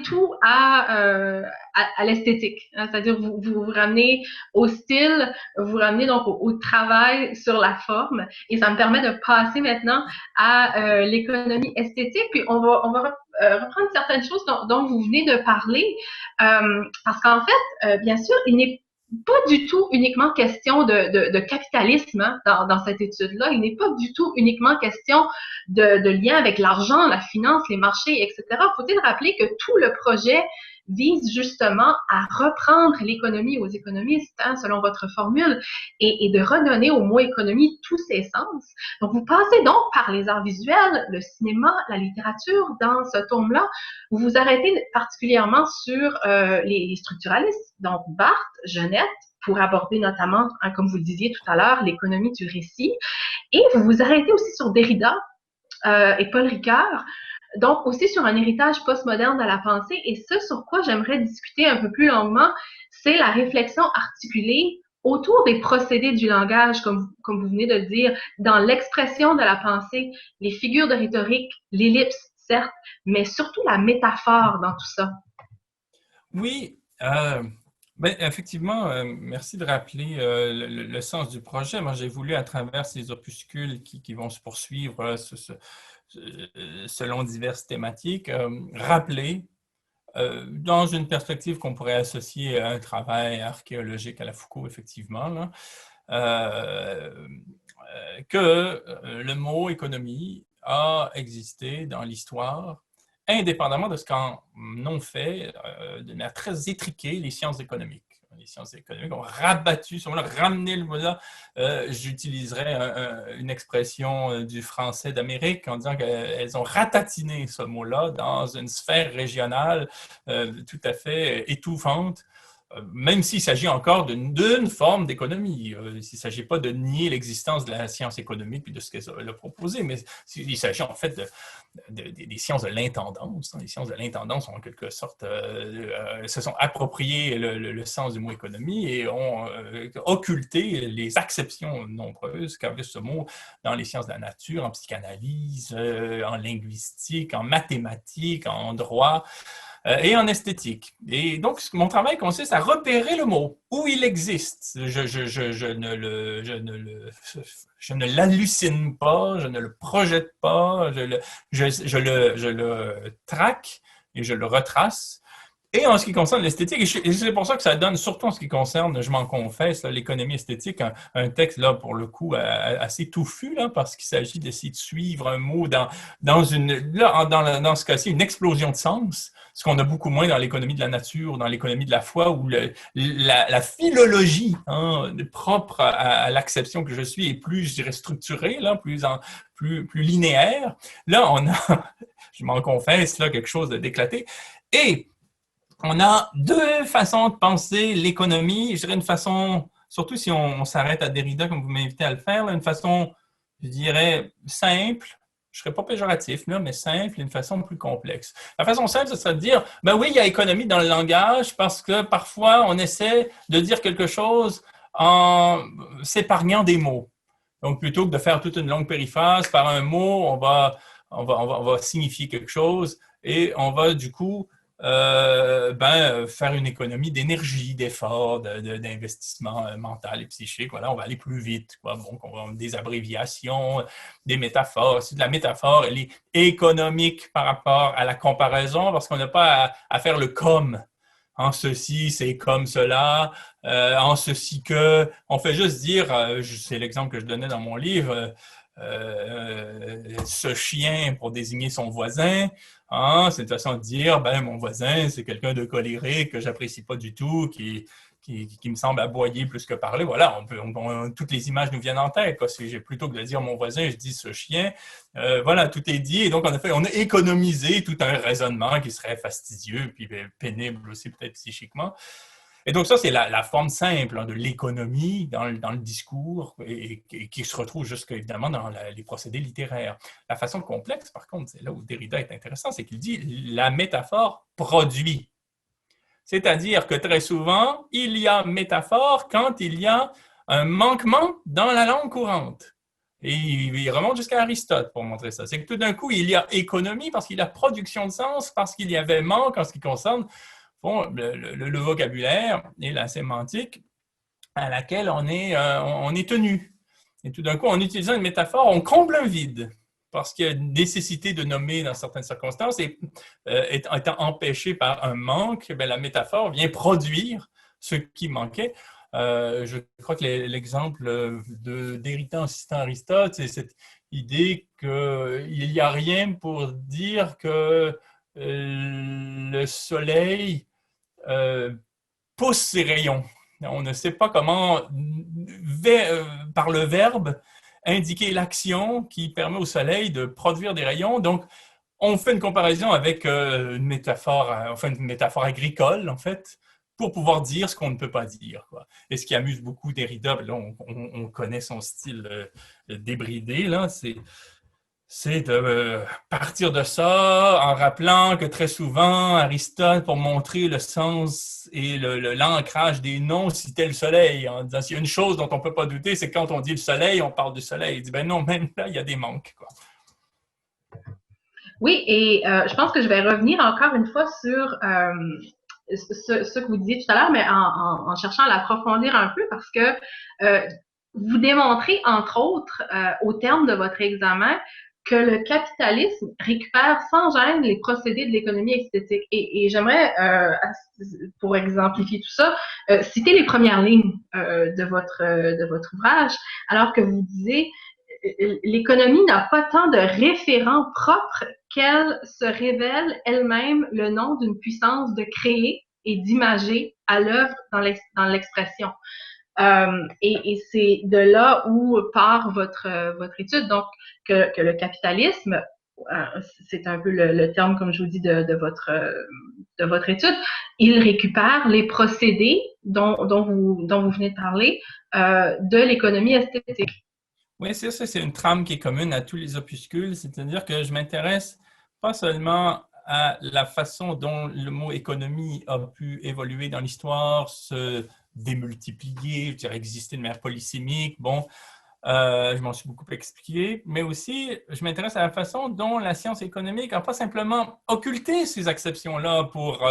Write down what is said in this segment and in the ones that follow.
tout à l'esthétique, hein, c'est-à-dire vous ramenez au style, vous ramenez donc au travail sur la forme, et ça me permet de passer maintenant à l'économie esthétique. Puis on va reprendre certaines choses dont vous venez de parler, parce qu'en fait, bien sûr, il n'est pas du tout uniquement question de capitalisme, hein, dans cette étude-là. Il n'est pas du tout uniquement question de lien avec l'argent, la finance, les marchés, etc. Faut-il rappeler que tout le projet vise justement à reprendre l'économie aux économistes, hein, selon votre formule, et de redonner au mot économie tous ses sens. Donc, vous passez donc par les arts visuels, le cinéma, la littérature dans ce tome-là. Vous vous arrêtez particulièrement sur les structuralistes, donc Barthes, Genette, pour aborder notamment, hein, comme vous le disiez tout à l'heure, l'économie du récit. Et vous vous arrêtez aussi sur Derrida, et Paul Ricoeur, donc aussi sur un héritage postmoderne de la pensée. Et ce sur quoi j'aimerais discuter un peu plus longuement, c'est la réflexion articulée autour des procédés du langage, comme vous venez de le dire, dans l'expression de la pensée, les figures de rhétorique, l'ellipse, certes, mais surtout la métaphore dans tout ça. Oui, ben, effectivement, merci de rappeler le sens du projet. Moi, j'ai voulu, à travers ces opuscules qui vont se poursuivre selon diverses thématiques, rappeler, dans une perspective qu'on pourrait associer à un travail archéologique à la Foucault, effectivement, là, que le mot économie a existé dans l'histoire indépendamment de ce qu'en ont fait de manière très étriquée les sciences économiques. Les sciences économiques ont rabattu, ramené le mot-là. J'utiliserais une expression du français d'Amérique en disant qu'elles ont ratatiné ce mot-là dans une sphère régionale tout à fait étouffante, même s'il s'agit encore d'une forme d'économie. Il ne s'agit pas de nier l'existence de la science économique et de ce qu'elle a proposé, mais il s'agit en fait des sciences de l'intendance. Les sciences de l'intendance ont en quelque sorte se sont appropriées le sens du mot économie et ont occulté les acceptions nombreuses qu'avait ce mot dans les sciences de la nature, en psychanalyse, en linguistique, en mathématiques, en droit et en esthétique. Et donc, mon travail consiste à repérer le mot, où il existe. Je ne l'hallucine pas, je ne le projette pas, je le traque et je le retrace. Et en ce qui concerne l'esthétique, et c'est pour ça que ça donne, surtout en ce qui concerne, je m'en confesse, l'économie esthétique, un texte, là, pour le coup, assez touffu, là, parce qu'il s'agit d'essayer de suivre un mot dans ce cas-ci, une explosion de sens, ce qu'on a beaucoup moins dans l'économie de la nature, dans l'économie de la foi, où la philologie, hein, propre à l'acception que je suis est plus, je dirais, structurée, là, plus linéaire. Là, on a, je m'en confesse, là, quelque chose d'éclaté. Et on a deux façons de penser l'économie. Je dirais une façon, surtout si on s'arrête à Derrida, comme vous m'invitez à le faire, là, une façon, je dirais, simple. Je ne serais pas péjoratif, là, mais simple, et une façon plus complexe. La façon simple, ce serait de dire, ben oui, il y a économie dans le langage parce que parfois, on essaie de dire quelque chose en s'épargnant des mots. Donc, plutôt que de faire toute une longue périphrase, par un mot, on va signifier quelque chose et on va, du coup, faire une économie d'énergie, d'effort, d'investissement mental et psychique. Voilà, on va aller plus vite. Quoi. Bon, on va des abréviations, des métaphores. Si de la métaphore, elle est économique par rapport à la comparaison, parce qu'on n'a pas à faire le comme. En ceci, c'est comme cela. En ceci que, on fait juste dire, c'est l'exemple que je donnais dans mon livre, ce chien pour désigner son voisin. Hein, c'est une façon de dire, ben, mon voisin, c'est quelqu'un de colérique que j'apprécie pas du tout, qui me semble aboyer plus que parler. Voilà, toutes les images nous viennent en tête. Quoi. Plutôt que de dire mon voisin, je dis ce chien. Voilà, tout est dit. Et donc, on a économisé tout un raisonnement qui serait fastidieux, puis pénible aussi peut-être psychiquement. Et donc ça, c'est la forme simple, hein, de l'économie dans le discours et qui se retrouve jusqu'à, évidemment, dans les procédés littéraires. La façon complexe, par contre, c'est là où Derrida est intéressant, c'est qu'il dit la métaphore produit. C'est-à-dire que très souvent, il y a métaphore quand il y a un manquement dans la langue courante. Et il remonte jusqu'à Aristote pour montrer ça. C'est que tout d'un coup, il y a économie parce qu'il y a production de sens, parce qu'il y avait manque en ce qui concerne le vocabulaire et la sémantique à laquelle on est tenu. Et tout d'un coup, en utilisant une métaphore, on comble un vide parce qu'il y a une nécessité de nommer dans certaines circonstances et étant empêché par un manque, la métaphore vient produire ce qui manquait. Je crois que l'exemple d'Héritant en citant Aristote, c'est cette idée qu'il n'y a rien pour dire que le soleil pousse ses rayons. On ne sait pas comment, par le verbe, indiquer l'action qui permet au soleil de produire des rayons. Donc, on fait une comparaison avec une métaphore agricole, en fait, pour pouvoir dire ce qu'on ne peut pas dire, quoi. Et ce qui amuse beaucoup Derrida, là, on connaît son style débridé, là, c'est de partir de ça en rappelant que très souvent, Aristote, pour montrer le sens et l'ancrage des noms, citait le soleil, en disant s'il y a une chose dont on ne peut pas douter, c'est que quand on dit le soleil, on parle du soleil. Il dit, ben non, même là, il y a des manques, quoi. Oui, et je pense que je vais revenir encore une fois sur ce que vous disiez tout à l'heure, mais en cherchant à l'approfondir un peu, parce que vous démontrez, entre autres, au terme de votre examen, que le capitalisme récupère sans gêne les procédés de l'économie esthétique. Et j'aimerais, pour exemplifier tout ça, citer les premières lignes de votre ouvrage, alors que vous disiez l'économie n'a pas tant de référents propres qu'elle se révèle elle-même le nom d'une puissance de créer et d'imager à l'œuvre dans l'expression. Et c'est de là où part votre étude, donc que le capitalisme, c'est un peu le terme, comme je vous dis, de votre étude, il récupère les procédés dont vous venez de parler de l'économie esthétique. Oui, c'est une trame qui est commune à tous les opuscules, c'est-à-dire que je m'intéresse pas seulement à la façon dont le mot économie a pu évoluer dans l'histoire, se démultiplier, je dirais exister de manière polysémique, bon, je m'en suis beaucoup expliqué, mais aussi je m'intéresse à la façon dont la science économique n'a pas simplement occulté ces acceptions-là pour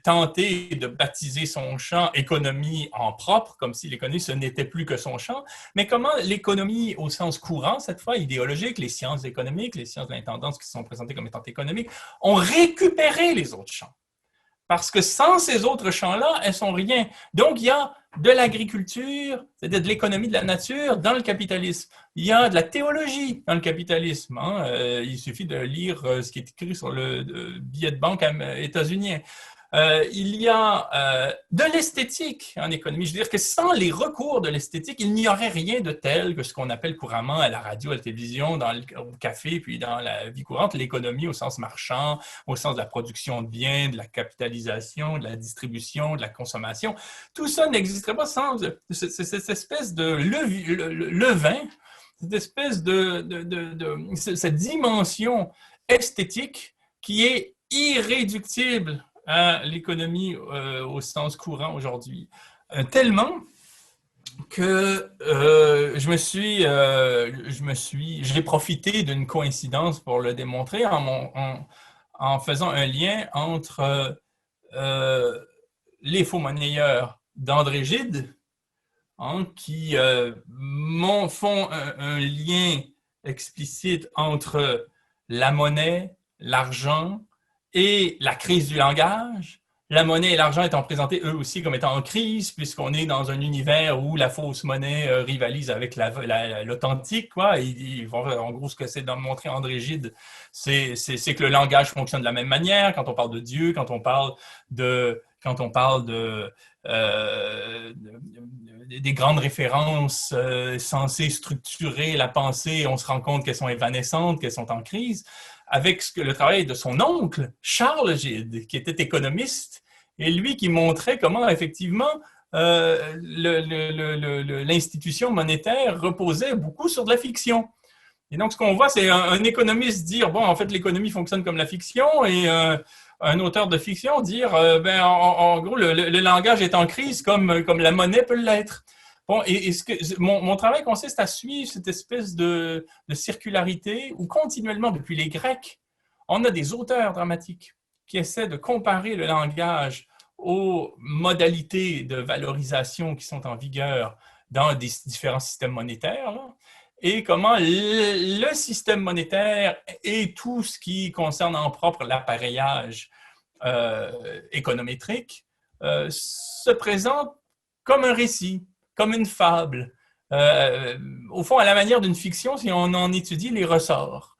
tenter de baptiser son champ économie en propre, comme si l'économie, ce n'était plus que son champ, mais comment l'économie au sens courant, cette fois idéologique, les sciences économiques, les sciences de l'intendance qui sont présentées comme étant économiques, ont récupéré les autres champs. Parce que sans ces autres champs-là, elles sont rien. Donc, il y a de l'agriculture, c'est-à-dire de l'économie de la nature dans le capitalisme. Il y a de la théologie dans le capitalisme. Il suffit de lire ce qui est écrit sur le billet de banque états-unien. Il y a de l'esthétique en économie. Je veux dire que sans les recours de l'esthétique, il n'y aurait rien de tel que ce qu'on appelle couramment à la radio, à la télévision, au café, puis dans la vie courante, l'économie au sens marchand, au sens de la production de biens, de la capitalisation, de la distribution, de la consommation. Tout ça n'existerait pas sans cette espèce de levain, cette espèce cette dimension esthétique qui est irréductible à l'économie au sens courant aujourd'hui. Tellement que j'ai profité d'une coïncidence pour le démontrer en faisant un lien entre les faux-monnayeurs d'André Gide, qui font un lien explicite entre la monnaie, l'argent, et la crise du langage, la monnaie et l'argent étant présentés eux aussi comme étant en crise, puisqu'on est dans un univers où la fausse monnaie rivalise avec l'authentique, quoi. Ils vont, en gros, ce que c'est de montrer André Gide, c'est que le langage fonctionne de la même manière quand on parle de Dieu, quand on parle des grandes références censées structurer la pensée, on se rend compte qu'elles sont évanescentes, qu'elles sont en crise. Avec le travail de son oncle, Charles Gide, qui était économiste, et lui qui montrait comment, effectivement, l'institution monétaire reposait beaucoup sur de la fiction. Et donc, ce qu'on voit, c'est un économiste dire, bon, en fait, l'économie fonctionne comme la fiction, et un auteur de fiction dire, en gros, le langage est en crise comme la monnaie peut l'être. Bon, et mon travail consiste à suivre cette espèce de circularité où continuellement, depuis les Grecs, on a des auteurs dramatiques qui essaient de comparer le langage aux modalités de valorisation qui sont en vigueur dans des différents systèmes monétaires, là, et comment le système monétaire et tout ce qui concerne en propre l'appareillage économétrique se présente comme un récit, comme une fable. Au fond, à la manière d'une fiction, si on en étudie les ressorts.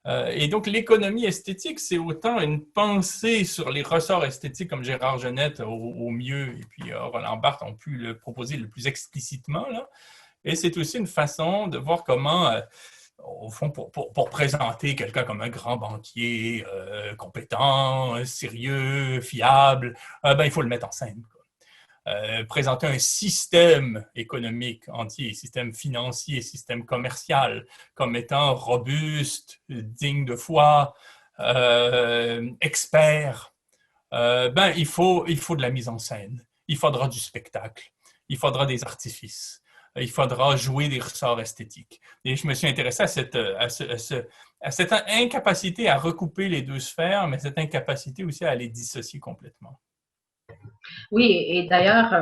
Et donc, l'économie esthétique, c'est autant une pensée sur les ressorts esthétiques, comme Gérard Genette au mieux, et puis Roland Barthes ont pu le proposer le plus explicitement, là. Et c'est aussi une façon de voir comment, au fond, pour présenter quelqu'un comme un grand banquier, compétent, sérieux, fiable, il faut le mettre en scène. Présenter un système économique entier, système financier, système commercial, comme étant robuste, digne de foi, expert, il faut de la mise en scène. Il faudra du spectacle. Il faudra des artifices. Il faudra jouer des ressorts esthétiques. Et je me suis intéressé à cette incapacité à recouper les deux sphères, mais cette incapacité aussi à les dissocier complètement. Oui, et d'ailleurs,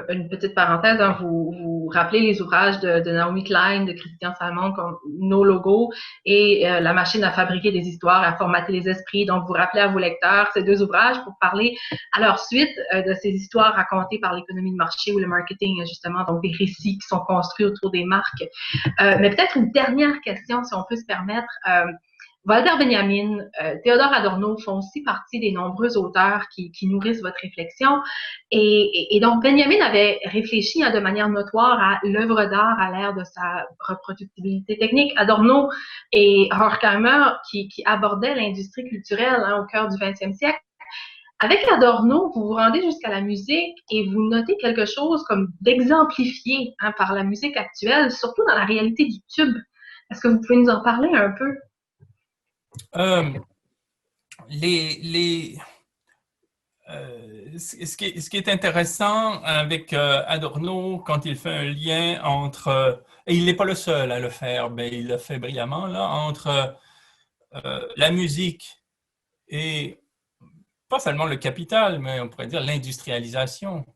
une petite parenthèse, hein, vous rappelez les ouvrages de Naomi Klein, de Christian Salmon, comme Nos logos et La machine à fabriquer des histoires, à formater les esprits. Donc, vous rappelez à vos lecteurs ces deux ouvrages pour parler à leur suite de ces histoires racontées par l'économie de marché ou le marketing, justement, donc des récits qui sont construits autour des marques. Mais peut-être une dernière question, si on peut se permettre. Walter Benjamin, Théodore Adorno font aussi partie des nombreux auteurs qui nourrissent votre réflexion. Et donc, Benjamin avait réfléchi de manière notoire à l'œuvre d'art à l'ère de sa reproductibilité technique. Adorno et Horkheimer qui abordaient l'industrie culturelle au cœur du 20e siècle. Avec Adorno, vous vous rendez jusqu'à la musique et vous notez quelque chose comme d'exemplifié par la musique actuelle, surtout dans la réalité du tube. Est-ce que vous pouvez nous en parler un peu? Ce qui est intéressant avec Adorno, quand il fait un lien entre, et il n'est pas le seul à le faire, mais il le fait brillamment, là, entre la musique et pas seulement le capital, mais on pourrait dire l'industrialisation.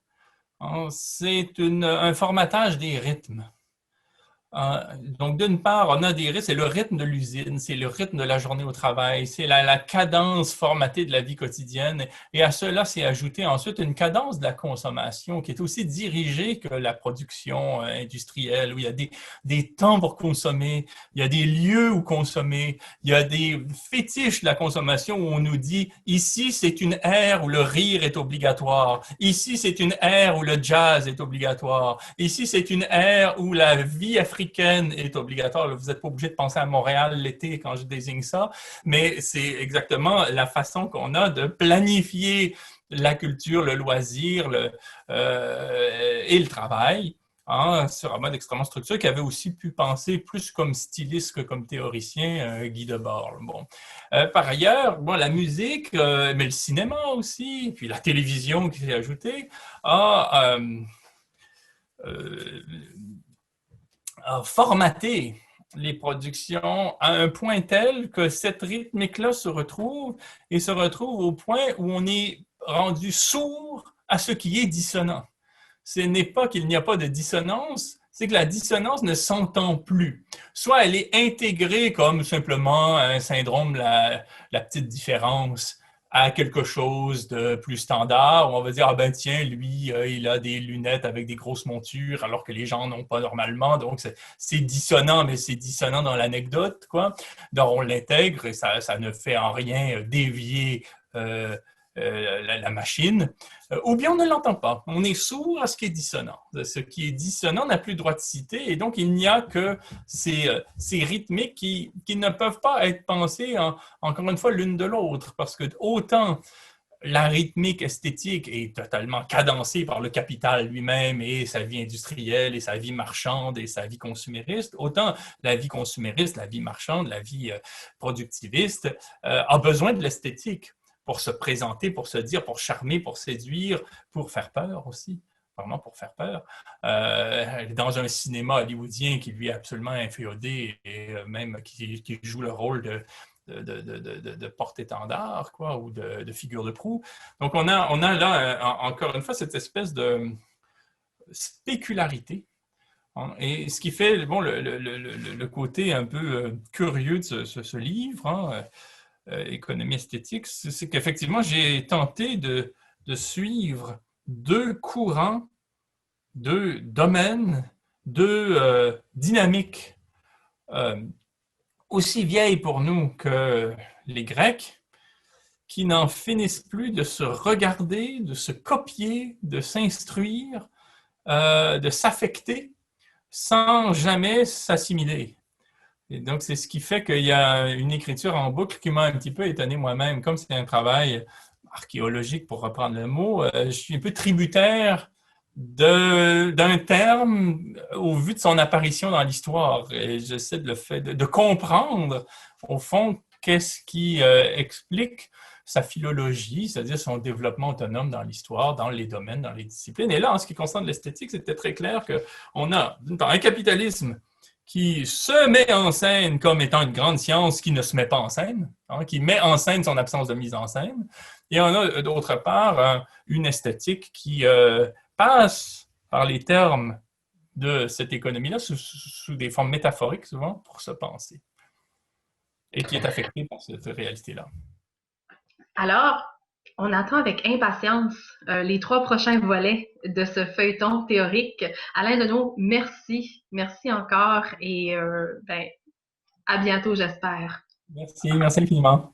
C'est un formatage des rythmes. Donc, d'une part, on a des rythmes, c'est le rythme de l'usine, c'est le rythme de la journée au travail, c'est la cadence formatée de la vie quotidienne. Et à cela, c'est ajouté ensuite une cadence de la consommation qui est aussi dirigée que la production industrielle, où il y a des temps pour consommer, il y a des lieux où consommer, il y a des fétiches de la consommation où on nous dit « ici, c'est une ère où le rire est obligatoire, ici, c'est une ère où le jazz est obligatoire, ici, c'est une ère où la vie africaine est obligatoire. Vous n'êtes pas obligé de penser à Montréal l'été quand je désigne ça, mais c'est exactement la façon qu'on a de planifier la culture, le loisir et le travail sur un mode extrêmement structuré qui avait aussi pu penser plus comme styliste que comme théoricien, Guy Debord. Bon. Par ailleurs, la musique, mais le cinéma aussi, puis la télévision qui s'est ajoutée, a formater les productions à un point tel que cette rythmique-là se retrouve au point où on est rendu sourd à ce qui est dissonant. Ce n'est pas qu'il n'y a pas de dissonance, c'est que la dissonance ne s'entend plus. Soit elle est intégrée comme simplement un syndrome, la petite différence, à quelque chose de plus standard, où on va dire, tiens, lui, il a des lunettes avec des grosses montures, alors que les gens n'ont pas normalement, donc c'est dissonant, mais c'est dissonant dans l'anecdote, quoi. Donc, on l'intègre et ça ne fait en rien dévier la machine, ou bien on ne l'entend pas. On est sourd à ce qui est dissonant. Ce qui est dissonant n'a plus droit de citer, et donc il n'y a que ces rythmiques qui ne peuvent pas être pensées, encore une fois, l'une de l'autre, parce que autant la rythmique esthétique est totalement cadencée par le capital lui-même et sa vie industrielle et sa vie marchande et sa vie consumériste, autant la vie consumériste, la vie marchande, la vie productiviste a besoin de l'esthétique pour se présenter, pour se dire, pour charmer, pour séduire, pour faire peur aussi. vraiment pour faire peur, dans un cinéma hollywoodien qui lui est absolument inféodé et même qui joue le rôle de porte-étendard, quoi, ou de figure de proue. Donc, on a là, encore une fois, cette espèce de spécularité. Et ce qui fait bon, le côté un peu curieux de ce livre, hein, Économie esthétique, c'est qu'effectivement, j'ai tenté de suivre deux courants, deux domaines, deux dynamiques aussi vieilles pour nous que les Grecs, qui n'en finissent plus de se regarder, de se copier, de s'instruire, de s'affecter sans jamais s'assimiler. Et donc, c'est ce qui fait qu'il y a une écriture en boucle qui m'a un petit peu étonné moi-même. Comme c'est un travail archéologique, pour reprendre le mot, je suis un peu tributaire d'un terme au vu de son apparition dans l'histoire. Et j'essaie de comprendre, au fond, qu'est-ce qui explique sa philologie, c'est-à-dire son développement autonome dans l'histoire, dans les domaines, dans les disciplines. Et là, en ce qui concerne l'esthétique, c'était très clair qu'on a un capitalisme qui se met en scène comme étant une grande science qui ne se met pas en scène, hein, qui met en scène son absence de mise en scène. Et on a d'autre part une esthétique qui passe par les termes de cette économie-là sous des formes métaphoriques souvent pour se penser et qui est affectée par cette réalité-là. Alors, on attend avec impatience les 3 prochains volets de ce feuilleton théorique. Alain Deneau, merci. Merci encore et à bientôt, j'espère. Merci infiniment.